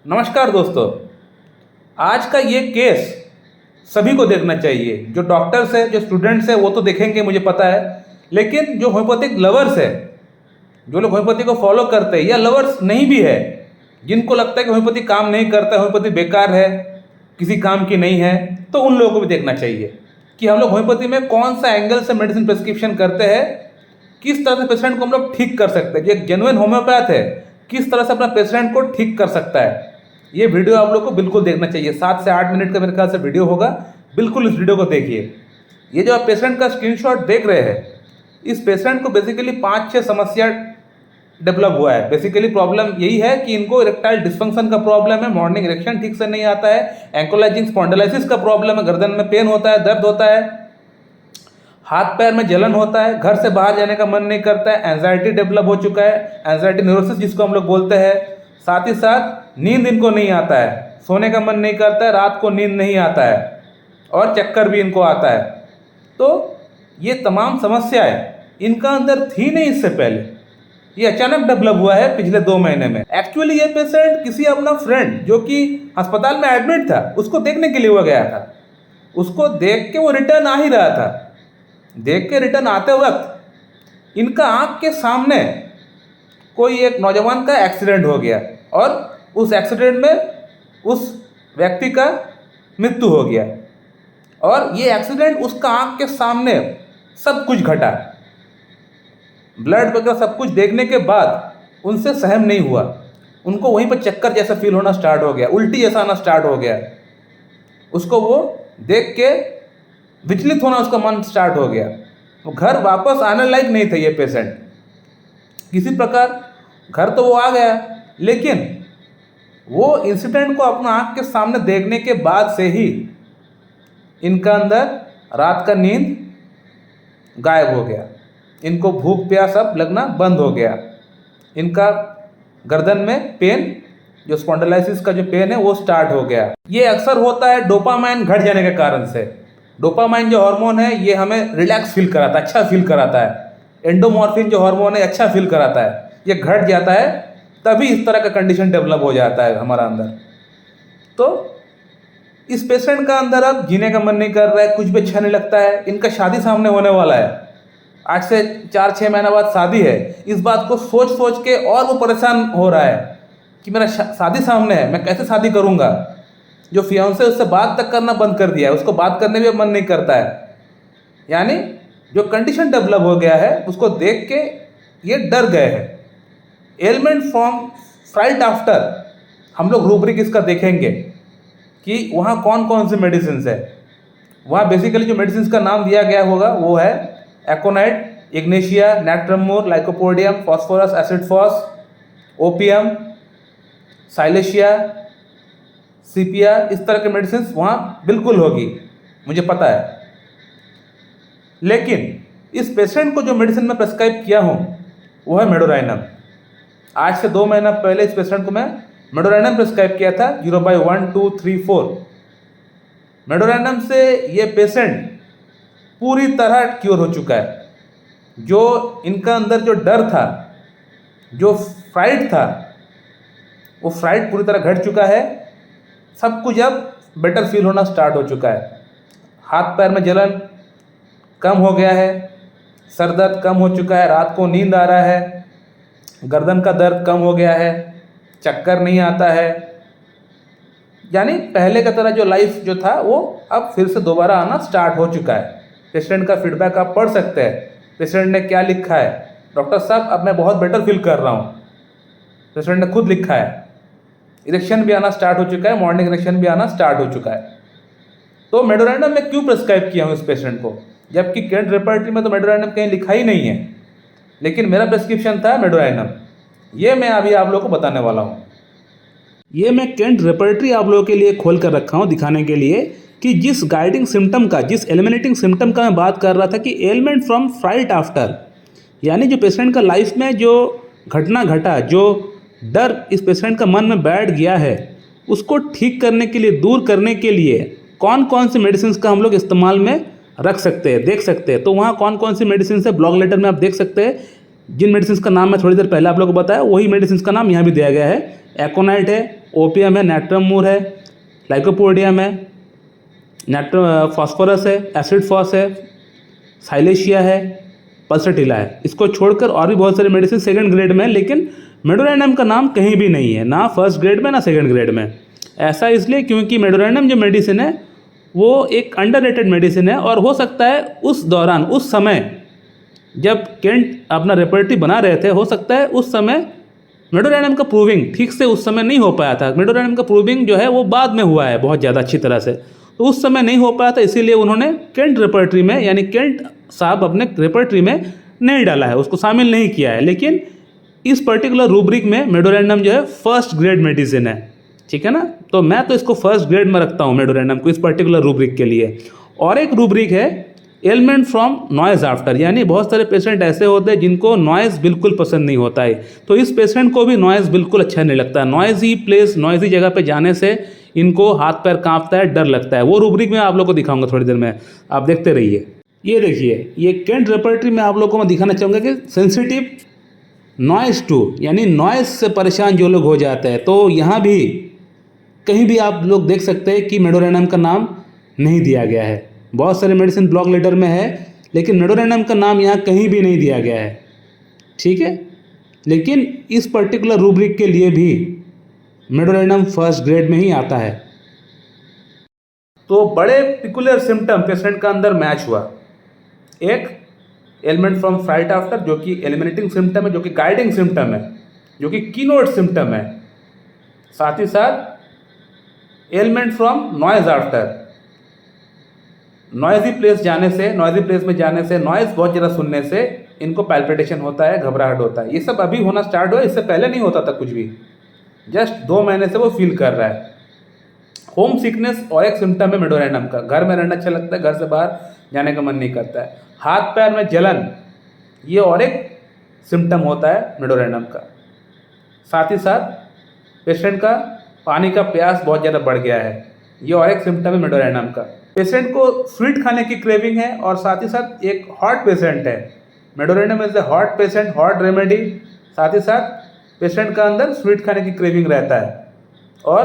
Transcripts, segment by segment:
नमस्कार दोस्तों। आज का ये केस सभी को देखना चाहिए। जो डॉक्टर्स है, जो स्टूडेंट्स है वो तो देखेंगे, मुझे पता है, लेकिन जो होम्योपैथिक लवर्स है, जो लोग होम्योपैथी को फॉलो करते हैं या लवर्स नहीं भी है, जिनको लगता है कि होम्योपैथी काम नहीं करता, होम्योपैथी बेकार है, किसी काम की नहीं है, तो उन लोगों को भी देखना चाहिए कि हम लोग होम्योपैथी में कौन सा एंगल से मेडिसिन प्रिस्क्रिप्शन करते हैं, किस तरह से पेशेंट को हम लोग ठीक कर सकते हैं। जो एक जेन्युइन होम्योपैथ है किस तरह से अपना पेशेंट को ठीक कर सकता है। ये वीडियो आप लोग को बिल्कुल देखना चाहिए। 7 से 8 मिनट का मेरे ख्याल से वीडियो होगा, बिल्कुल इस वीडियो को देखिए। ये जो आप पेशेंट का स्क्रीनशॉट देख रहे हैं, इस पेशेंट को बेसिकली 5-6 समस्या डेवलप हुआ है। बेसिकली प्रॉब्लम यही है कि इनको इरेक्टाइल डिस्फंक्शन का प्रॉब्लम है, मॉर्निंग इरेक्शन ठीक से नहीं आता है, एंकोलाइजिंग स्पॉन्डिलाइसिस का प्रॉब्लम है, गर्दन में पेन होता है, दर्द होता है, हाथ पैर में जलन होता है, घर से बाहर जाने का मन नहीं करता है, एंजाइटी डेवलप हो चुका है, एंजाइटी न्यूरोसिस जिसको हम लोग बोलते हैं। साथ ही साथ नींद इनको नहीं आता है, सोने का मन नहीं करता है, रात को नींद नहीं आता है और चक्कर भी इनको आता है। तो ये तमाम समस्याएं इनका अंदर थी नहीं इससे पहले, ये अचानक डेवलप हुआ है पिछले 2 महीने में। एक्चुअली ये पेशेंट किसी अपना फ्रेंड जो कि अस्पताल में एडमिट था उसको देखने के लिए हुआ गया था। उसको देख के वो रिटर्न आ ही रहा था। देख के रिटर्न आते वक्त इनका आंख के सामने कोई एक नौजवान का एक्सीडेंट हो गया और उस एक्सीडेंट में उस व्यक्ति का मृत्यु हो गया। और ये एक्सीडेंट उसका आंख के सामने सब कुछ घटा, ब्लड वगैरह सब कुछ देखने के बाद उनसे सहन नहीं हुआ। उनको वहीं पर चक्कर जैसा फील होना स्टार्ट हो गया, उल्टी जैसा आना स्टार्ट हो गया। उसको वो देख के विचलित होना उसका मन स्टार्ट हो गया। वो घर वापस आने लायक नहीं थे ये पेशेंट। किसी प्रकार घर तो वो आ गया, लेकिन वो इंसिडेंट को अपना आंख के सामने देखने के बाद से ही इनका अंदर रात का नींद गायब हो गया। इनको भूख प्यास सब लगना बंद हो गया। इनका गर्दन में पेन, जो स्पॉन्डिलाइसिस का जो पेन है वो स्टार्ट हो गया। ये अक्सर होता है डोपामाइन घट जाने के कारण से। डोपामाइन जो हार्मोन है ये हमें रिलैक्स फील कराता है, अच्छा फील कराता है। एंडोमॉर्फिन जो हार्मोन है अच्छा फील कराता है, ये घट जाता है तभी इस तरह का कंडीशन डेवलप हो जाता है हमारा अंदर। तो इस पेशेंट का अंदर अब जीने का मन नहीं कर रहा है, कुछ भी अच्छा नहीं लगता है। इनका शादी सामने होने वाला है, 8 से 4-6 महीना बाद शादी है। इस बात को सोच सोच के और वो परेशान हो रहा है कि मेरा शादी सामने है, मैं कैसे शादी करूँगा। जो फियांसे उससे बात तक करना बंद कर दिया है, उसको बात करने भी मन नहीं करता है। यानी जो कंडीशन डेवलप हो गया है उसको देख के ये डर गए हैं। एलिमेंट फ्रॉम फ्राइट आफ्टर हम लोग रूब्रिक इसका देखेंगे कि वहाँ कौन कौन सी मेडिसिन है। वहाँ बेसिकली जो मेडिसिन का नाम दिया गया होगा वो है aconite, ignatia, natrum mur, lycopodium, phosphorus, acid phos, opium, silicea, sepia. इस तरह के मेडिसिन वहाँ बिल्कुल होगी, मुझे पता है। लेकिन इस पेशेंट को जो मेडिसिन मैं प्रेस्क्राइब किया हूँ वो है मेडोराइनम। आज से 2 महीना पहले इस पेशेंट को मैं मेडोराइनम प्रेस्क्राइब किया था 0/1, 2, 3, 4। मेडोराइनम से ये पेशेंट पूरी तरह क्योर हो चुका है। जो इनका अंदर जो डर था, जो फ्राइड था, वो फ्राइड पूरी तरह घट चुका है। सब कुछ अब बेटर फील होना स्टार्ट हो चुका है। हाथ पैर में जलन कम हो गया है, सर दर्द कम हो चुका है, रात को नींद आ रहा है, गर्दन का दर्द कम हो गया है, चक्कर नहीं आता है। यानी पहले का तरह जो लाइफ जो था वो अब फिर से दोबारा आना स्टार्ट हो चुका है। पेशेंट का फीडबैक आप पढ़ सकते हैं। पेशेंट ने क्या लिखा है, डॉक्टर साहब अब मैं बहुत बेटर फील कर रहा हूँ। पेशेंट ने खुद लिखा है। इरेक्शन भी आना स्टार्ट हो चुका है, मॉर्निंग इरेक्शन भी आना स्टार्ट हो चुका है। तो मेडोराइनम मैं क्यों प्रेस्क्राइब किया हूँ इस पेशेंट को, जबकि केंट रेपर्टरी में तो मेडोराइनम कहीं लिखा ही नहीं है, लेकिन मेरा प्रेस्क्रिप्शन था मेडोराइनम। ये मैं अभी आप लोगों को बताने वाला हूँ। ये मैं केंट रेपर्टरी आप लोगों के लिए खोल कर रखा हूँ दिखाने के लिए कि जिस गाइडिंग सिम्टम का, जिस एलिमिनेटिंग सिम्टम का मैं बात कर रहा था कि एलिमेंट फ्रॉम फ्राइट आफ्टर, यानी जो पेशेंट का लाइफ में जो घटना घटा, जो डर इस पेशेंट का मन में बैठ गया है, उसको ठीक करने के लिए, दूर करने के लिए कौन कौन सी मेडिसिन का हम लोग इस्तेमाल में रख सकते हैं, देख सकते हैं। तो वहाँ कौन कौन सी मेडिसिन है ब्लॉग लेटर में आप देख सकते हैं। जिन मेडिसिन का नाम मैं थोड़ी देर पहले आप लोगों को बताया वही मेडिसिन का नाम यहाँ भी दिया गया है एकोनाइट है, ओपियम है, नाट्रमूर है, लाइकोपोडियम है, फास्फोरस है, एसिड फॉस है, साइलेशिया है, पल्सटिला है। इसको छोड़कर और भी बहुत सारे मेडिसिन सेकंड ग्रेड में है, लेकिन मेडोराइनम का नाम कहीं भी नहीं है, ना फर्स्ट ग्रेड में ना सेकंड ग्रेड में। ऐसा इसलिए क्योंकि मेडोराइनम जो मेडिसिन है वो एक अंडररेटेड मेडिसिन है, और हो सकता है उस दौरान, उस समय जब केंट अपना रेपर्टरी बना रहे थे, हो सकता है उस समय मेडोराइनम का प्रूविंग ठीक से उस समय नहीं हो पाया था। मेडोराइनम का प्रूविंग जो है वो बाद में हुआ है बहुत ज़्यादा अच्छी तरह से, तो उस समय नहीं हो पाया था, इसीलिए उन्होंने केंट रेपर्टरी में, यानी केंट साहब अपने रेपर्टरी में नहीं डाला है, उसको शामिल नहीं किया है। लेकिन इस पर्टिकुलर रूब्रिक में मेडोराइनम जो है फर्स्ट ग्रेड मेडिसिन है, ठीक है ना। तो मैं तो इसको फर्स्ट ग्रेड में रखता हूँ मेडोराइनम को, इस पर्टिकुलर रूब्रिक के लिए। और एक रूब्रिक है एलिमेंट फ्रॉम नॉइज आफ्टर, यानी बहुत सारे पेशेंट ऐसे होते हैं जिनको नॉइज़ बिल्कुल पसंद नहीं होता है, तो इस पेशेंट को भी नॉइज़ बिल्कुल अच्छा नहीं लगता है। नॉइजी प्लेस, नॉइजी जगह पे जाने से इनको हाथ पैर कांपता है, डर लगता है। वो रूब्रिक में आप लोग को दिखाऊंगा थोड़ी देर में, आप देखते रहिए। ये देखिए, ये केंट रेपर्टरी में आप लोग को मैं दिखाना चाहूँगा कि सेंसिटिव नॉइज़ टू, यानी नॉइज़ से परेशान जो लोग हो जाते हैं, तो यहाँ भी कहीं भी आप लोग देख सकते हैं कि मेडोराइनम का नाम नहीं दिया गया है। बहुत सारे मेडिसिन ब्लॉक लेटर में है, लेकिन मेडोराइनम का नाम यहाँ कहीं भी नहीं दिया गया है, ठीक है। लेकिन इस पर्टिकुलर रूब्रिक के लिए भी मेडोराइनम फर्स्ट ग्रेड में ही आता है। तो बड़े पिकुलर सिम्टम पेशेंट का अंदर मैच हुआ। एक एलिमेंट फ्रॉम फ्राइट आफ्टर, जो कि एलिमिनेटिंग सिम्टम है, जो कि गाइडिंग सिम्टम है, जो कि कीनोट सिम्टम है। साथ ही साथ element from noise after, noisy place जाने से, नॉइजी प्लेस में जाने से, नॉइज़ बहुत ज़्यादा सुनने से इनको पैल्पिटेशन होता है, घबराहट होता है। ये सब अभी होना स्टार्ट हुआ, इससे पहले नहीं होता था कुछ भी, जस्ट 2 महीने से वो फील कर रहा है। होम सिकनेस और एक सिम्टम है मेडोराइनम का, घर में रहना अच्छा लगता है, घर से बाहर जाने का मन नहीं करता है। हाथ पैर में जलन, ये और एक सिम्टम होता है मेडोराइनम का। साथ ही साथ पेशेंट का पानी का प्यास बहुत ज़्यादा बढ़ गया है, ये और एक सिम्टम है मेडोराइनम का। पेशेंट को स्वीट खाने की क्रेविंग है, और साथ ही साथ एक हॉट पेशेंट है। Medorrhinum is a hot patient, hot remedy. साथ ही साथ पेशेंट का अंदर स्वीट खाने की क्रेविंग रहता है। और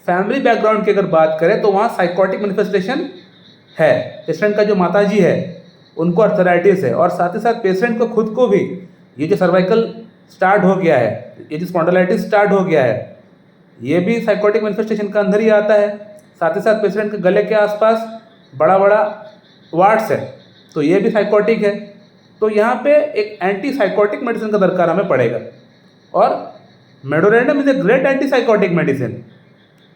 फैमिली बैकग्राउंड की अगर बात करें तो वहाँ साइकोटिक मैनिफेस्टेशन है। पेशेंट का जो माताजी है उनको अर्थराइटिस है, और साथ ही साथ पेशेंट को खुद को भी ये जो सर्वाइकल स्टार्ट हो गया है, ये जो स्पॉन्डिलाइटिस स्टार्ट हो गया है, ये भी साइकोटिक मैनिफेस्टेशन का अंदर ही आता है। साथ ही साथ पेशेंट के गले के आसपास बड़ा बड़ा वार्ड्स है, तो ये भी साइकोटिक है। तो यहाँ पे एक एंटी साइकोटिक मेडिसिन का दरकार हमें पड़ेगा, और Medorrhinum is a great anti psychotic medicine.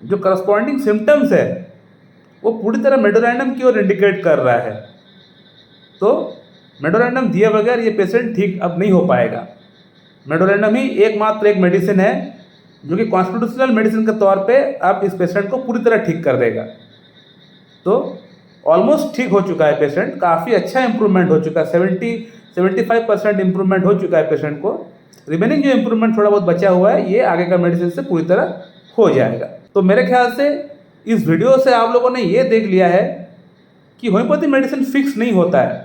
जो करस्पॉन्डिंग सिम्टम्स है वो पूरी तरह मेडोराइनम की ओर इंडिकेट कर रहा है। तो मेडोराइनम दिए बगैर ये पेशेंट ठीक अब नहीं हो पाएगा। मेडोराइनम ही एकमात्र एक मेडिसिन है जो कि कॉन्स्टिट्यूशनल मेडिसिन के तौर पे अब इस पेशेंट को पूरी तरह ठीक कर देगा। तो ऑलमोस्ट ठीक हो चुका है पेशेंट, काफ़ी अच्छा इम्प्रूवमेंट हो चुका है, 70-75% इम्प्रूवमेंट हो चुका है पेशेंट को। रिमेनिंग जो इम्प्रूवमेंट थोड़ा बहुत बचा हुआ है, ये आगे का मेडिसिन से पूरी तरह हो जाएगा। तो मेरे ख्याल से इस वीडियो से आप लोगों ने ये देख लिया है कि होम्योपैथी मेडिसिन फिक्स नहीं होता है,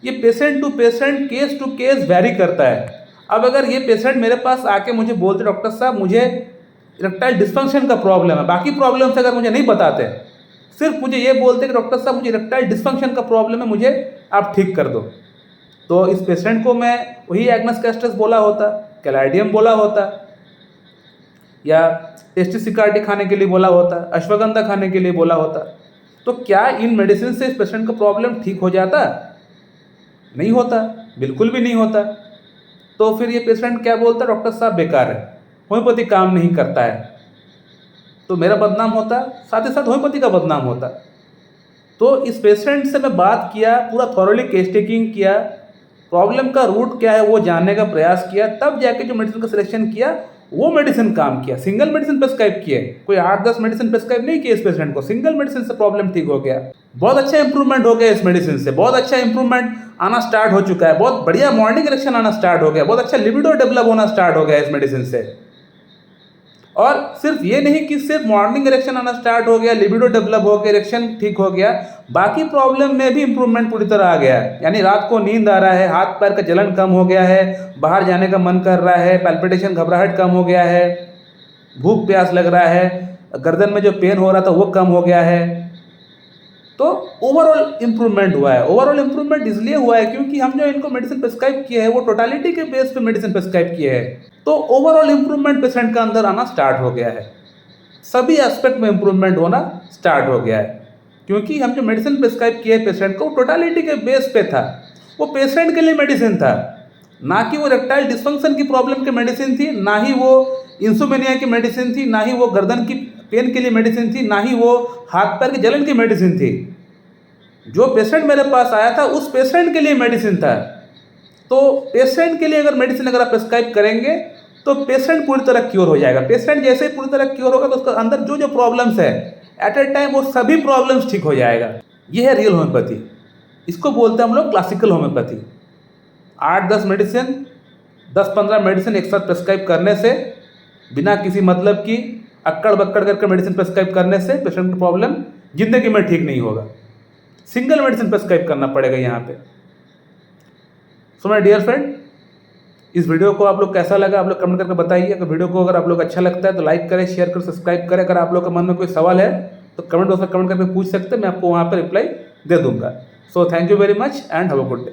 ये patient to patient, case to case vary करता है। अब अगर ये पेशेंट मेरे पास आके मुझे बोलते डॉक्टर साहब मुझे इरेक्टाइल डिस्फंक्शन का प्रॉब्लम है, बाकी प्रॉब्लम से अगर मुझे नहीं बताते, सिर्फ मुझे ये बोलते कि डॉक्टर साहब मुझे इरेक्टाइल डिस्फंक्शन का प्रॉब्लम है, मुझे आप ठीक कर दो, तो इस पेशेंट को मैं वही एग्नस कैस्टस बोला होता, कैलाइडियम बोला होता, या टेस्टिसिकार्डी खाने के लिए बोला होता, अश्वगंधा खाने के लिए बोला होता। तो क्या इन मेडिसिन से इस पेशेंट का प्रॉब्लम ठीक हो जाता? नहीं होता, बिल्कुल भी नहीं होता। तो फिर ये पेशेंट क्या बोलता, डॉक्टर साहब बेकार है, होम्योपैथी काम नहीं करता है। तो मेरा बदनाम होता, साथ ही साथ होम्योपैथी का बदनाम होता। तो इस पेशेंट से मैं बात किया, पूरा थॉरोली केस टेकिंग किया, प्रॉब्लम का रूट क्या है वो जानने का प्रयास किया, तब जाके जो मेडिसिन का सिलेक्शन किया वो मेडिसिन काम किया। सिंगल मेडिसिन प्रेस्क्राइब किए, कोई 8-10 मेडिसिन प्रेस्क्राइब नहीं किए इस पेशेंट को, सिंगल मेडिसिन से प्रॉब्लम ठीक हो गया। बहुत अच्छा इंप्रूवमेंट हो गया इस मेडिसिन से, बहुत अच्छा इंप्रूवमेंट आना स्टार्ट हो चुका है, बहुत बढ़िया मॉर्निंग इरेक्शन आना स्टार्ट हो गया, बहुत अच्छा लिबिडो डेवलप होना स्टार्ट हो गया इस मेडिसिन से। और सिर्फ ये नहीं कि सिर्फ मॉर्निंग इरेक्शन आना स्टार्ट हो गया, लिबिडो डेवलप हो गया, इरेक्शन ठीक हो गया, बाकी प्रॉब्लम में भी इंप्रूवमेंट पूरी तरह आ गया है। यानी रात को नींद आ रहा है, हाथ पैर का जलन कम हो गया है, बाहर जाने का मन कर रहा है, पैल्पिटेशन घबराहट कम हो गया है, भूख प्यास लग रहा है, गर्दन में जो पेन हो रहा था वो कम हो गया है। तो ओवरऑल इम्प्रूवमेंट हुआ है। ओवरऑल इम्प्रूवमेंट इसलिए हुआ है क्योंकि हम जो इनको मेडिसिन प्रिस्क्राइब किए हैं वो टोटालिटी के बेस पे मेडिसिन प्रिस्क्राइब किए हैं, तो ओवरऑल इम्प्रूवमेंट पेशेंट का अंदर आना स्टार्ट हो गया है, सभी एस्पेक्ट में इम्प्रूवमेंट होना स्टार्ट हो गया है। क्योंकि हम जो मेडिसिन प्रिस्क्राइब किए पेशेंट को टोटालिटी के बेस पे था, वो पेशेंट के लिए मेडिसिन था, ना कि वो इरेक्टाइल डिस्फंक्शन की प्रॉब्लम की मेडिसिन थी, ना ही वो इंसोमेनिया की मेडिसिन थी, ना ही वो गर्दन की पेन के लिए मेडिसिन थी, ना ही वो हाथ पैर की जलन की मेडिसिन थी। जो पेशेंट मेरे पास आया था उस पेशेंट के लिए मेडिसिन था। तो पेशेंट के लिए अगर मेडिसिन अगर आप प्रिस्क्राइब करेंगे तो पेशेंट पूरी तरह क्योर हो जाएगा। पेशेंट जैसे ही पूरी तरह क्योर होगा तो उसका अंदर जो जो प्रॉब्लम्स है एट ए टाइम वो सभी प्रॉब्लम्स ठीक हो जाएगा। ये है रियल होम्योपैथी, इसको बोलते हैं हम लोग क्लासिकल होम्योपैथी। 8-10 मेडिसिन, 10-15 मेडिसिन एक साथ प्रिस्क्राइब करने से, बिना किसी मतलब की अक्कड़ बक्कड़ करके मेडिसिन प्रिस्क्राइब करने से पेशेंट की प्रॉब्लम जिंदगी में ठीक नहीं होगा। सिंगल मेडिसिन प्रिस्क्राइब करना पड़ेगा यहाँ पे। सो माय डियर फ्रेंड, इस वीडियो को आप लोग कैसा लगा आप लोग कमेंट करके बताइए। अगर वीडियो को अगर आप लोग अच्छा लगता है तो लाइक करें, शेयर करें, सब्सक्राइब करें। अगर आप लोग के मन में कोई सवाल है तो कमेंट बॉक्स में कमेंट करके पूछ सकते हैं, मैं आपको वहाँ पर रिप्लाई दे दूंगा। So thank you very much and have a good day.